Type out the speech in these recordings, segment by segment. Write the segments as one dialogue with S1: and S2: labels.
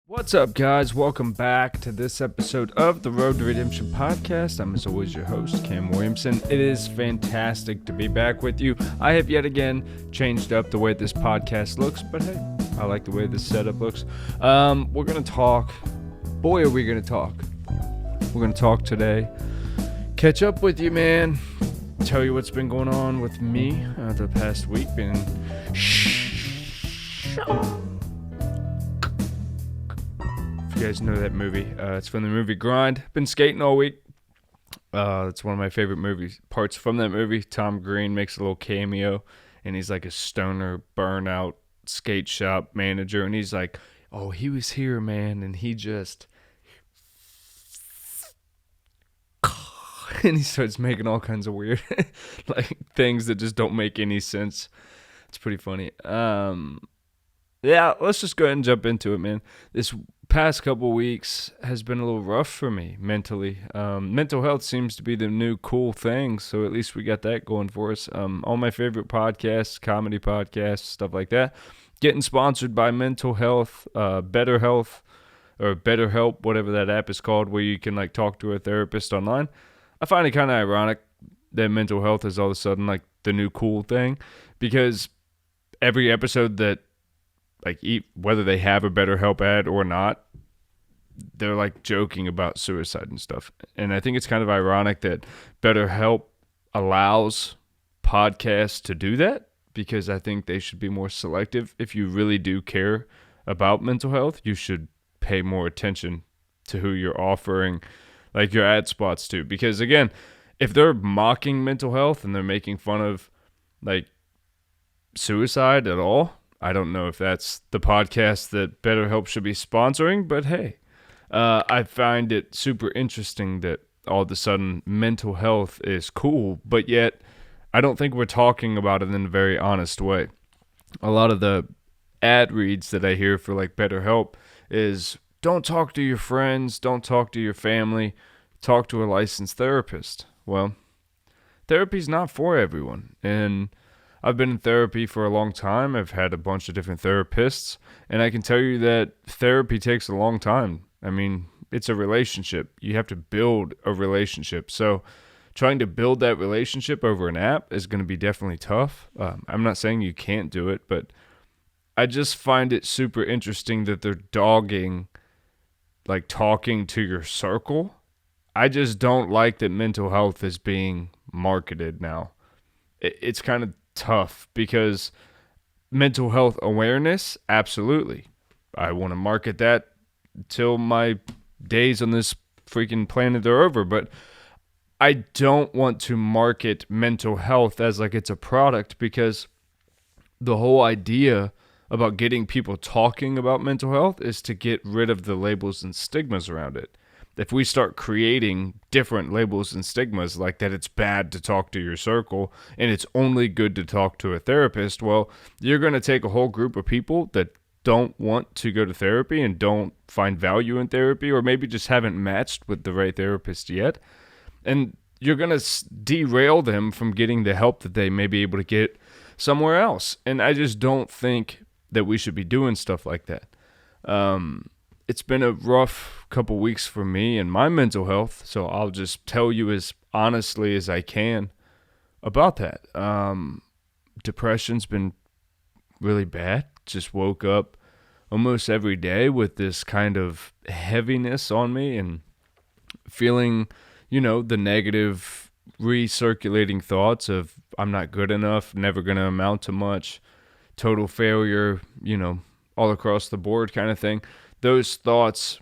S1: What's up, guys? Welcome back to this episode of the Road to Redemption podcast. I'm, as always, your host, Cam Williamson. It is fantastic to be back with you. I have yet again changed up the way this podcast looks, but hey, I like the way this setup looks. We're going to talk. Boy, are we going to talk. We're going to talk today. Catch up with you, man. Tell you what's been going on with me the past week. You guys know that movie. It's from the movie Grind. Been skating all week. It's one of my favorite parts from that movie. Tom Green makes a little cameo, and he's like a stoner, burnout skate shop manager, and he's like, "Oh, he was here, man," and he just, and he starts making all kinds of weird, like things that just don't make any sense. It's pretty funny. Yeah, let's just go ahead and jump into it, man. This past couple weeks has been a little rough for me mentally. Mental health seems to be the new cool thing, so at least we got that going for us. All my favorite podcasts, comedy podcasts, stuff like that, getting sponsored by Mental Health, Better Health, or BetterHelp, whatever that app is called, where you can like talk to a therapist online. I find it kind of ironic that mental health is all of a sudden like the new cool thing, because every episode that whether they have a BetterHelp ad or not, they're like joking about suicide and stuff. And I think it's kind of ironic that BetterHelp allows podcasts to do that, because I think they should be more selective. If you really do care about mental health, you should pay more attention to who you're offering like your ad spots to. Because again, if they're mocking mental health and they're making fun of like suicide at all, I don't know if that's the podcast that BetterHelp should be sponsoring, but hey, I find it super interesting that all of a sudden mental health is cool, but yet I don't think we're talking about it in a very honest way. A lot of the ad reads that I hear for like BetterHelp is, don't talk to your friends, don't talk to your family, talk to a licensed therapist. Well, therapy's not for everyone, and I've been in therapy for a long time. I've had a bunch of different therapists, and I can tell you that therapy takes a long time. I mean, it's a relationship. You have to build a relationship. So trying to build that relationship over an app is going to be definitely tough. I'm not saying you can't do it, but I just find it super interesting that they're dogging, like, talking to your circle. I just don't like that mental health is being marketed now. It's kind of tough, because mental health awareness, absolutely. I want to market that till my days on this freaking planet are over, but I don't want to market mental health as like it's a product, because the whole idea about getting people talking about mental health is to get rid of the labels and stigmas around it. If we start creating different labels and stigmas, like that it's bad to talk to your circle and it's only good to talk to a therapist, well, you're going to take a whole group of people that don't want to go to therapy and don't find value in therapy, or maybe just haven't matched with the right therapist yet, and you're going to derail them from getting the help that they may be able to get somewhere else. And I just don't think that we should be doing stuff like that. It's been a rough couple weeks for me and my mental health, so I'll just tell you as honestly as I can about that. Depression's been really bad. Just woke up almost every day with this kind of heaviness on me and feeling, the negative recirculating thoughts of I'm not good enough, never going to amount to much, total failure, all across the board kind of thing. Those thoughts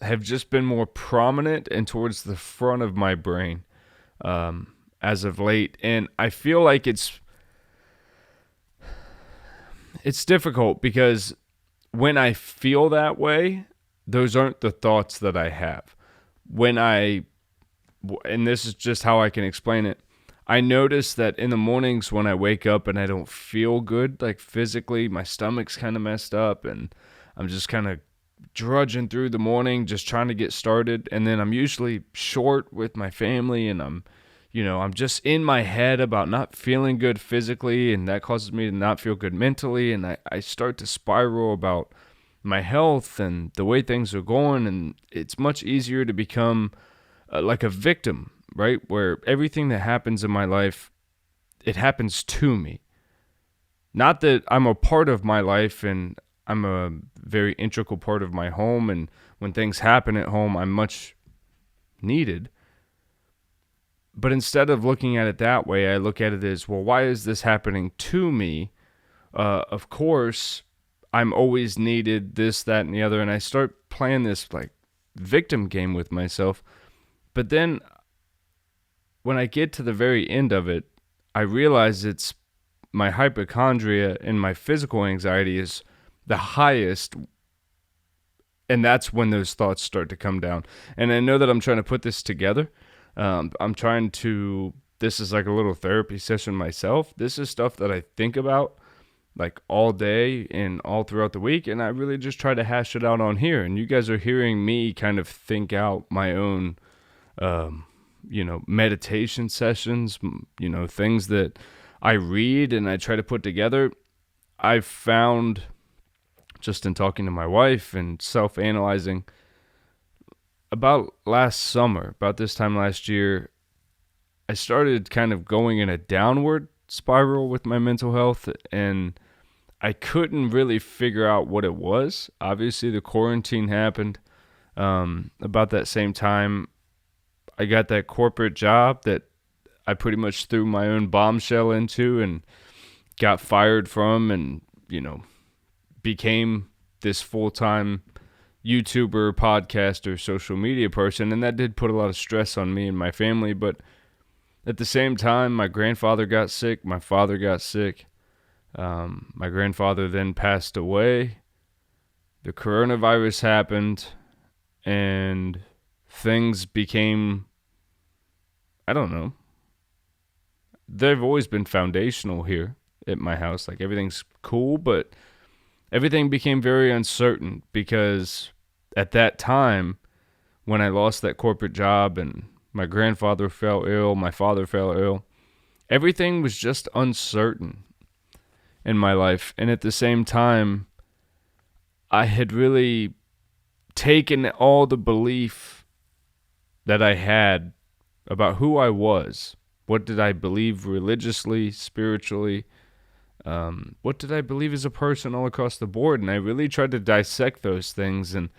S1: have just been more prominent and towards the front of my brain as of late. And I feel like it's difficult, because when I feel that way, those aren't the thoughts that I have. And this is just how I can explain it, I notice that in the mornings when I wake up and I don't feel good, like physically, my stomach's kind of messed up and I'm just kind of drudging through the morning, just trying to get started. And then I'm usually short with my family, and I'm just in my head about not feeling good physically, and that causes me to not feel good mentally. And I start to spiral about my health and the way things are going, and it's much easier to become like a victim, right? Where everything that happens in my life, it happens to me. Not that I'm a part of my life and I'm a very integral part of my home, and when things happen at home, I'm much needed. But instead of looking at it that way, I look at it as, well, why is this happening to me? Of course, I'm always needed, this, that, and the other. And I start playing this like victim game with myself. But then when I get to the very end of it, I realize it's my hypochondria and my physical anxiety is the highest. And that's when those thoughts start to come down. And I know that I'm trying to put this together. This is like a little therapy session myself. This is stuff that I think about like all day and all throughout the week. And I really just try to hash it out on here. And you guys are hearing me kind of think out my own, meditation sessions, things that I read and I try to put together. I've found just in talking to my wife and self-analyzing, about last summer, about this time last year, I started kind of going in a downward spiral with my mental health, and I couldn't really figure out what it was. Obviously, the quarantine happened. About that same time, I got that corporate job that I pretty much threw my own bombshell into and got fired from, and, became this full-time YouTuber, podcaster, social media person, and that did put a lot of stress on me and my family. But at the same time, my grandfather got sick, my father got sick. My grandfather then passed away. The coronavirus happened, and things became, I don't know. They've always been foundational here at my house. Like, everything's cool, but everything became very uncertain because at that time, when I lost that corporate job and my grandfather fell ill, my father fell ill, everything was just uncertain in my life. And at the same time, I had really taken all the belief that I had about who I was. What did I believe religiously, spiritually? What did I believe as a person all across the board? And I really tried to dissect those things. And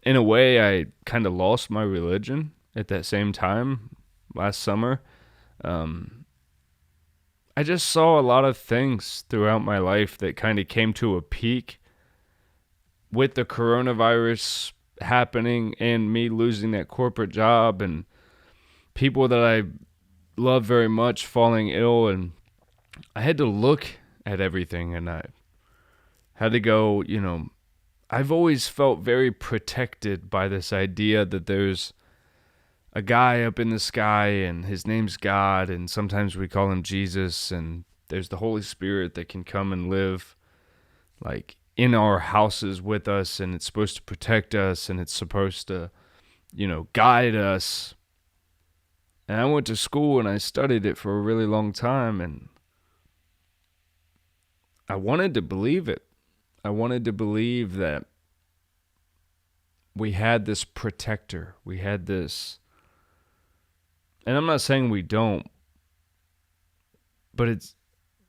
S1: in a way, I kind of lost my religion at that same time last summer. I just saw a lot of things throughout my life that kind of came to a peak with the coronavirus happening and me losing that corporate job and people that I love very much falling ill. And I had to look at everything, and I had to go, I've always felt very protected by this idea that there's a guy up in the sky and his name's God, and sometimes we call him Jesus, and there's the Holy Spirit that can come and live like in our houses with us, and it's supposed to protect us, and it's supposed to, guide us. And I went to school and I studied it for a really long time, and I wanted to believe it. I wanted to believe that we had this protector. We had this, and I'm not saying we don't, but it's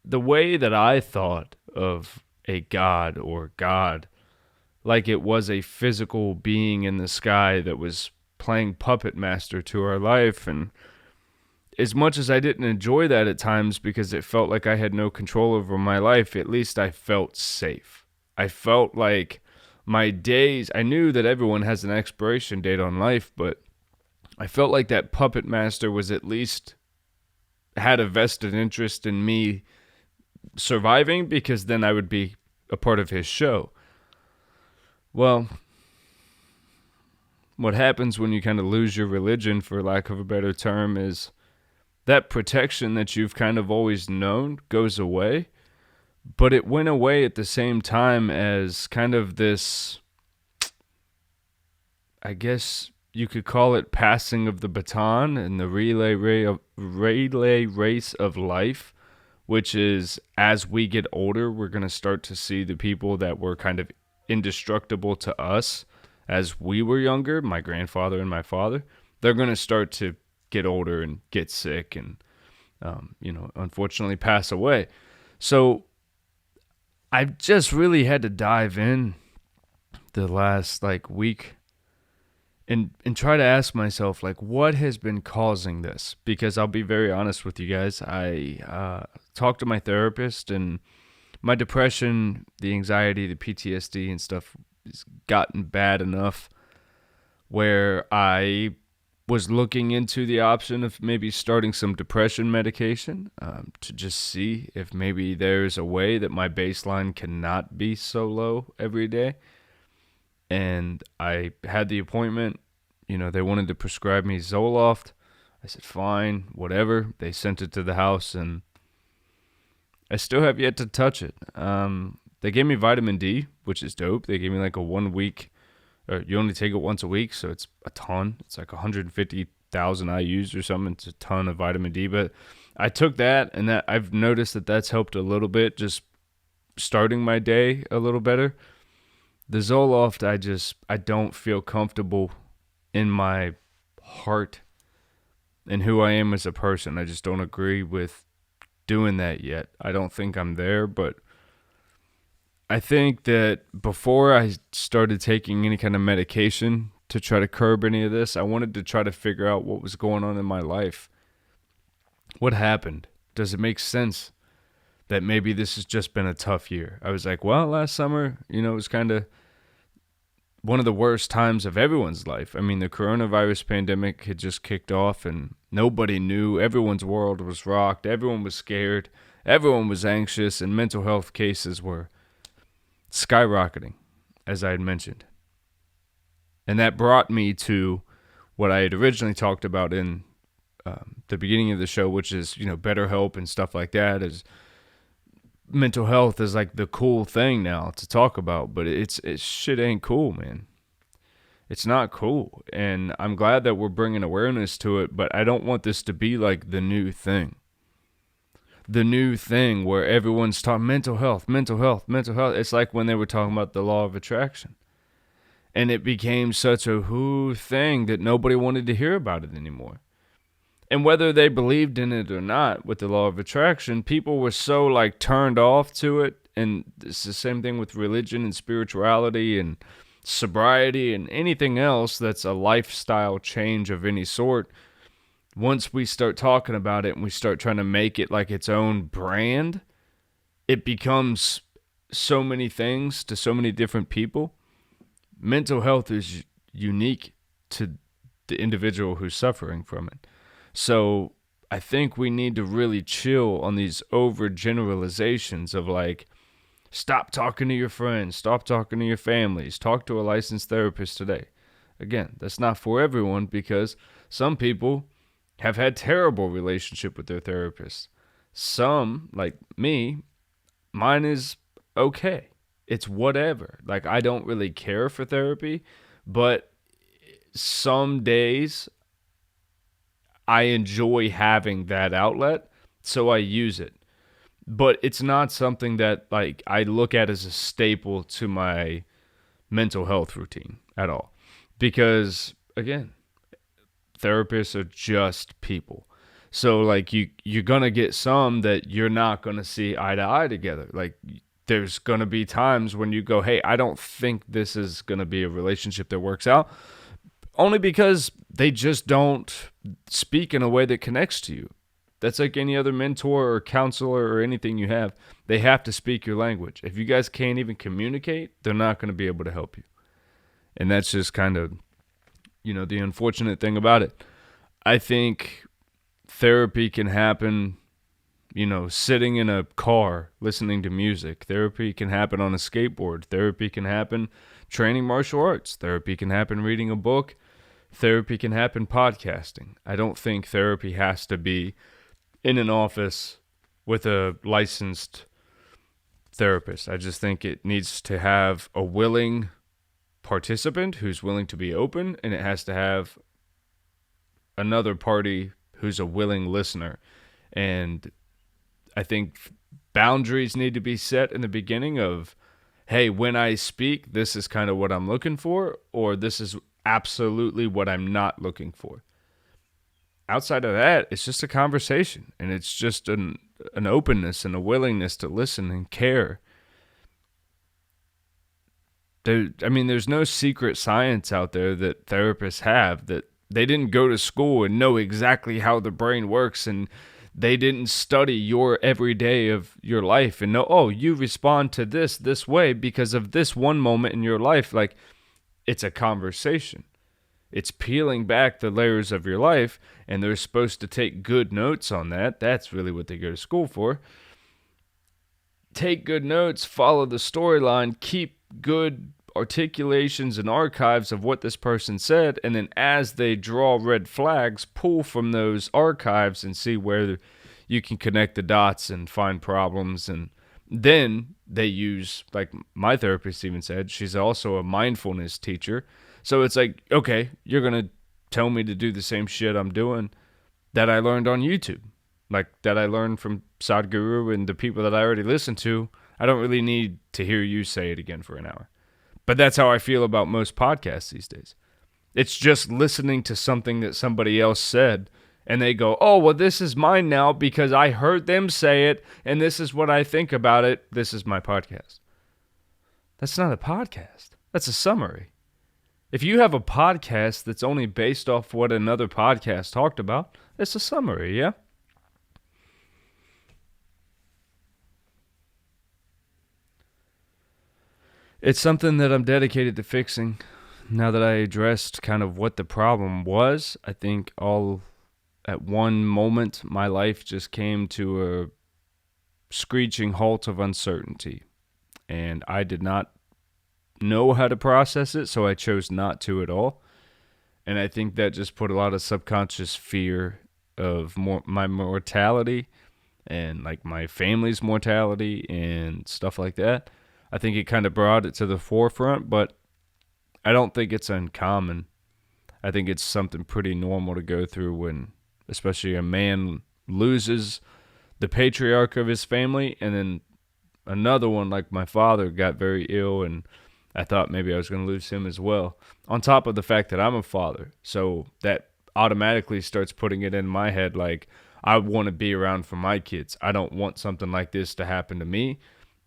S1: the way that I thought of a God or God, like it was a physical being in the sky that was playing puppet master to our life. And as much as I didn't enjoy that at times because it felt like I had no control over my life, at least I felt safe. I felt like my days, I knew that everyone has an expiration date on life, but I felt like that puppet master was at least had a vested interest in me surviving, because then I would be a part of his show. Well, what happens when you kind of lose your religion, for lack of a better term, is that protection that you've kind of always known goes away. But it went away at the same time as kind of this, I guess you could call it passing of the baton and the relay race of life, which is as we get older, we're going to start to see the people that were kind of indestructible to us as we were younger, my grandfather and my father, they're going to start to get older and get sick and, unfortunately pass away. So I've just really had to dive in the last week and try to ask myself what has been causing this, because I'll be very honest with you guys. I talked to my therapist, and my depression, the anxiety, the PTSD and stuff has gotten bad enough where I was looking into the option of maybe starting some depression medication, to just see if maybe there's a way that my baseline cannot be so low every day. And I had the appointment. They wanted to prescribe me Zoloft. I said, fine, whatever. They sent it to the house, and I still have yet to touch it. They gave me vitamin D, which is dope. They gave me a 1 week, or you only take it once a week, so it's a ton. It's 150,000 IUs or something. It's a ton of vitamin D. But I took that, and that I've noticed that that's helped a little bit, just starting my day a little better. The Zoloft, I don't feel comfortable in my heart and who I am as a person. I just don't agree with doing that yet. I don't think I'm there, but I think that before I started taking any kind of medication to try to curb any of this, I wanted to try to figure out what was going on in my life. What happened? Does it make sense that maybe this has just been a tough year? I was like, well, last summer, it was kind of one of the worst times of everyone's life. I mean, the coronavirus pandemic had just kicked off, and nobody knew. Everyone's world was rocked. Everyone was scared. Everyone was anxious, and mental health cases were skyrocketing, as I had mentioned. And that brought me to what I had originally talked about in the beginning of the show, which is, BetterHelp and stuff like that. Is mental health is the cool thing now to talk about, but it's shit ain't cool, man. It's not cool. And I'm glad that we're bringing awareness to it, but I don't want this to be the new thing. The new thing where everyone's talking mental health, mental health, mental health. It's like when they were talking about the law of attraction. And it became such a who thing that nobody wanted to hear about it anymore. And whether they believed in it or not, with the law of attraction, people were so turned off to it. And it's the same thing with religion and spirituality and sobriety and anything else that's a lifestyle change of any sort. Once we start talking about it and we start trying to make it its own brand, it becomes so many things to so many different people. Mental health is unique to the individual who's suffering from it. So I think we need to really chill on these overgeneralizations of stop talking to your friends, stop talking to your families, talk to a licensed therapist today. Again, that's not for everyone, because some people have had terrible relationship with their therapist. Some, like me, mine is okay. It's whatever. I don't really care for therapy, but some days I enjoy having that outlet, so I use it. But it's not something that I look at as a staple to my mental health routine at all. Because again, therapists are just people. So you're going to get some that you're not going to see eye to eye together. There's going to be times when you go, hey, I don't think this is going to be a relationship that works out. Only because they just don't speak in a way that connects to you. That's like any other mentor or counselor or anything you have. They have to speak your language. If you guys can't even communicate, they're not going to be able to help you. And that's just kind of, the unfortunate thing about it. I think therapy can happen, sitting in a car, listening to music. Therapy can happen on a skateboard. Therapy can happen training martial arts. Therapy can happen reading a book. Therapy can happen podcasting. I don't think therapy has to be in an office with a licensed therapist. I just think it needs to have a willing participant who's willing to be open, and it has to have another party who's a willing listener. And I think boundaries need to be set in the beginning of, hey, when I speak, this is kind of what I'm looking for, or this is absolutely what I'm not looking for. Outside of that, it's just a conversation, and it's just an openness and a willingness to listen and care. There's no secret science out there that therapists have, that they didn't go to school and know exactly how the brain works, and they didn't study your everyday of your life and know, oh, you respond to this way because of this one moment in your life. Like, it's a conversation. It's peeling back the layers of your life, and they're supposed to take good notes on that. That's really what they go to school for. Take good notes, follow the storyline, keep good articulations and archives of what this person said, and then as they draw red flags, pull from those archives and see where you can connect the dots and find problems. And then they use, like my therapist even said, she's also a mindfulness teacher. So it's like, okay, you're going to tell me to do the same shit I'm doing that I learned on YouTube, like that I learned from Sadhguru and the people that I already listened to. I don't really need to hear you say it again for an hour. But that's how I feel about most podcasts these days. It's just listening to something that somebody else said, and they go, oh, well, this is mine now because I heard them say it, and this is what I think about it. This is my podcast. That's not a podcast. That's a summary. If you have a podcast that's only based off what another podcast talked about, it's a summary, yeah? It's something that I'm dedicated to fixing. Now that I addressed kind of what the problem was, I think all at one moment my life just came to a screeching halt of uncertainty. And I did not know how to process it, so I chose not to at all. And I think that just put a lot of subconscious fear of my mortality and like my family's mortality and stuff like that. I think it kind of brought it to the forefront, but I don't think it's uncommon. I think it's something pretty normal to go through when, especially a man loses the patriarch of his family, and then another one like my father got very ill, and I thought maybe I was going to lose him as well. On top of the fact that I'm a father, so that automatically starts putting it in my head like I want to be around for my kids. I don't want something like this to happen to me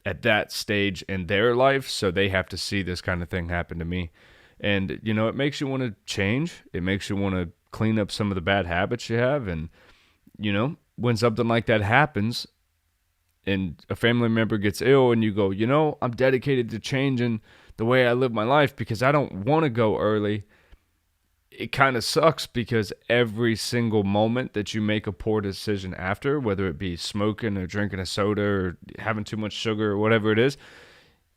S1: at that stage in their life, so they have to see this kind of thing happen to me. And, you know, it makes you want to change. It makes you want to clean up some of the bad habits you have. And, you know, when something like that happens and a family member gets ill and you go, you know, I'm dedicated to changing the way I live my life because I don't want to go early. It kind of sucks because every single moment that you make a poor decision after, whether it be smoking or drinking a soda or having too much sugar or whatever it is,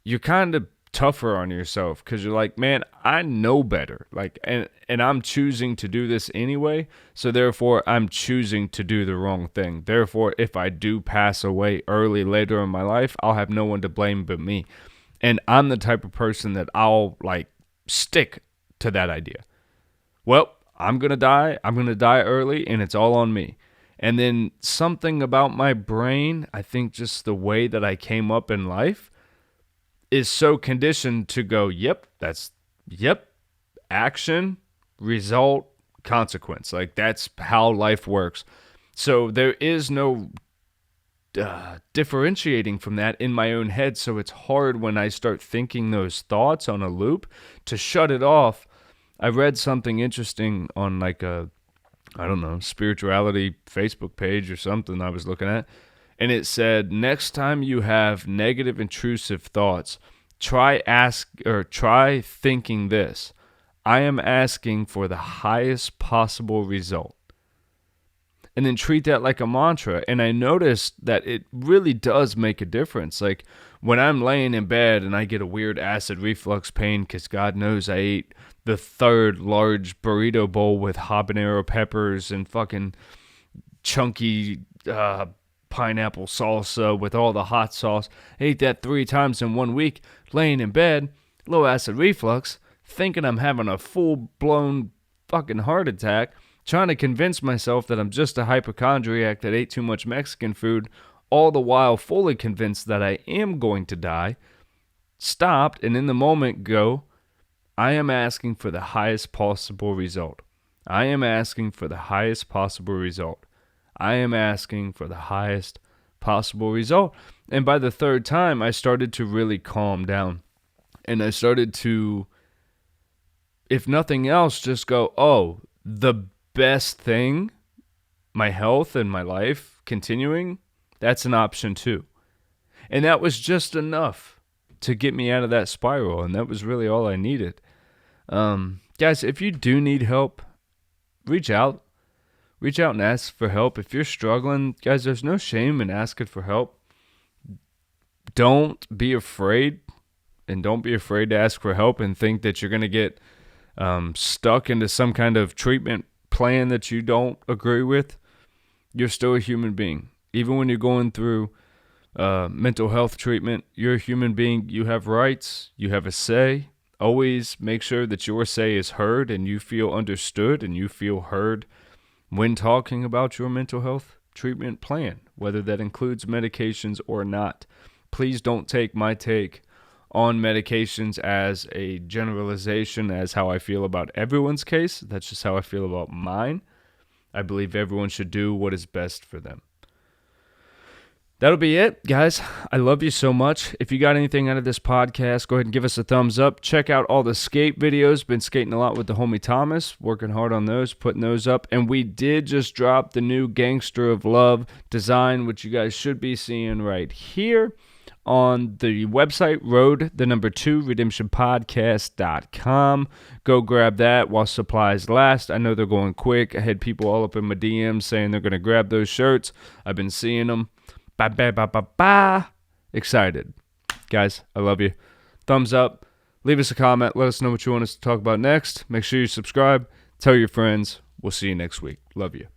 S1: you're kind of tougher on yourself because you're like, man, I know better. Like, and I'm choosing to do this anyway. So therefore, I'm choosing to do the wrong thing. Therefore, if I do pass away early later in my life, I'll have no one to blame but me. And I'm the type of person that I'll like stick to that idea. Well, I'm going to die. I'm going to die early, and it's all on me. And then something about my brain, I think just the way that I came up in life is so conditioned to go, yep, action, result, consequence. Like, that's how life works. So there is no differentiating from that in my own head. So it's hard when I start thinking those thoughts on a loop to shut it off. I read something interesting on like a, I don't know, spirituality Facebook page or something I was looking at. And it said, next time you have negative intrusive thoughts, try thinking this. I am asking for the highest possible result. And then treat that like a mantra. And I noticed that it really does make a difference. Like when I'm laying in bed and I get a weird acid reflux pain because God knows I ate the third large burrito bowl with habanero peppers and fucking chunky pineapple salsa with all the hot sauce. I ate that 3 times in 1 week, laying in bed, low acid reflux, thinking I'm having a full-blown fucking heart attack, trying to convince myself that I'm just a hypochondriac that ate too much Mexican food, all the while fully convinced that I am going to die. stopped and in the moment go, I am asking for the highest possible result. I am asking for the highest possible result. I am asking for the highest possible result. And by the third time, I started to really calm down. And I started to, if nothing else, just go, oh, the best thing, my health and my life continuing, that's an option too. And that was just enough to get me out of that spiral. And that was really all I needed. Guys, if you do need help, reach out. Reach out and ask for help. If you're struggling, guys, there's no shame in asking for help. Don't be afraid, and don't be afraid to ask for help and think that you're going to get stuck into some kind of treatment plan that you don't agree with. You're still a human being. Even when you're going through mental health treatment, you're a human being. You have rights. You have a say. Always make sure that your say is heard and you feel understood and you feel heard when talking about your mental health treatment plan, whether that includes medications or not. Please don't take my take on medications as a generalization as how I feel about everyone's case. That's just how I feel about mine. I believe everyone should do what is best for them. That'll be it, guys. I love you so much. If you got anything out of this podcast, go ahead and give us a thumbs up. Check out all the skate videos. Been skating a lot with the homie Thomas. Working hard on those, putting those up. And we did just drop the new Gangster of Love design, which you guys should be seeing right here on the website, road2redemptionpodcast.com. Go grab that while supplies last. I know they're going quick. I had people all up in my DMs saying they're going to grab those shirts. I've been seeing them. Excited. Guys, I love you. Thumbs up. Leave us a comment. Let us know what you want us to talk about next. Make sure you subscribe. Tell your friends. We'll see you next week. Love you.